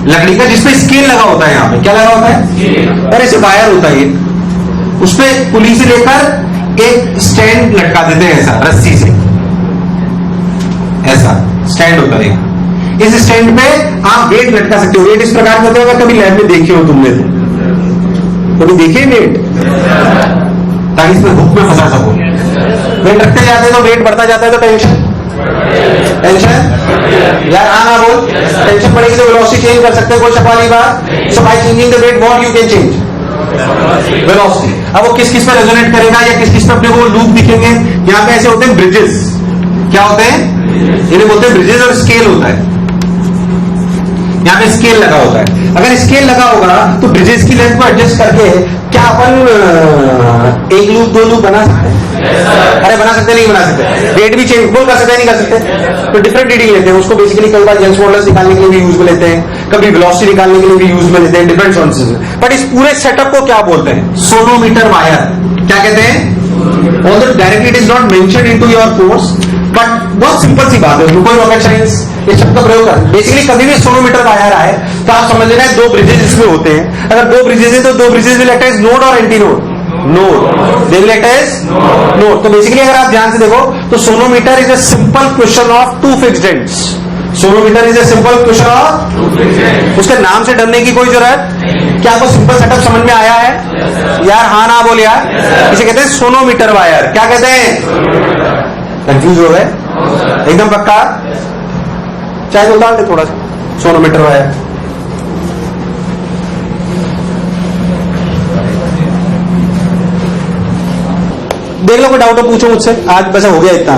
लकड़ी का जिसपे स्केल लगा होता है। यहाँ पे क्या लगा होता है? और ऐसे वायर होता है, उसपे पुली से लेकर एक स्टैंड लटका देते हैं, ऐसा रस्सी से, ऐसा स्टैंड होता है। इस स्टैंड पे आप वेट लटका सकते हो। वेट इस प्रकार का होता है, कभी लैब में देखे हो तुमने तो कभी देखे वेट, ताकि इसमें हुक में फंसा सको। वेट रखते जाते हैं तो वेट बढ़ता जाता है, तो टेंशन यार हाँ ना बोल। टेंशन बढ़ेगी तो वेलोसिटी चेंज कर सकते हैं, कोई सवाल ही बात। So by changing the weight what you can change velocity. अब वो किस किस पे रेजोनेट करेगा या किस किस पे अपने को लूप दिखेंगे। यहाँ पे ऐसे होते हैं ब्रिजेस, क्या होते हैं? इन्हें बोलते हैं ब्रिजेस, और स्केल होता है। यहाँ पे स्केल लगा होता है। अगर स्केल लगा होगा तो ब्रिजेस की लेंथ को एडजस्ट करके क्या अपन एक लूप 2 लूप बना सकते हैं? अरे बना सकते नहीं बना सकते? रेट भी चेंज बोल कर सकते हैं नहीं कर सकते? तो डिफरेंट रीडिंग लेते हैं उसको। बेसिकली कई बार यंग्स मॉडुलस निकालने के लिए भी यूज में लेते हैं, कभी वेलोसिटी निकालने के लिए भी यूज में लेते हैं, डिफरेंट सोर्सेज में। बट इस पूरे सेटअप को क्या बोलते हैं? Sonometer wire. क्या कहते हैं? Although directly it is not mentioned into your course, but बहुत सिंपल सी बात है, कोई रॉकेट साइंस इस शब्द का प्रयोग कर। बेसिकली कभी भी सोनोमीटर वायर आए तो आप समझ लेना है 2 ब्रिजेस इसमें होते हैं। अगर 2 ब्रिजेस है तो 2 bridges will act as node और antinode. Node, they will act as node. तो बेसिकली अगर आप ध्यान से देखो तो sonometer is a simple question of 2 fixed ends. Sonometer is a simple question of, उसके नाम से डरने की कोई जरूरत। क्या आपको सिंपल सेटअप समझ में आया है? यार हाँ ना बोल यार। इसे कहते हैं सोनोमीटर वायर। क्या कहते हैं? कंफ्यूज हो गए? एकदम पक्का? चाहे तो डाल दे थोड़ा सा सोनोमीटर वायर। देख लो कोई डाउट हो पूछो मुझसे, आज वैसा हो गया इतना।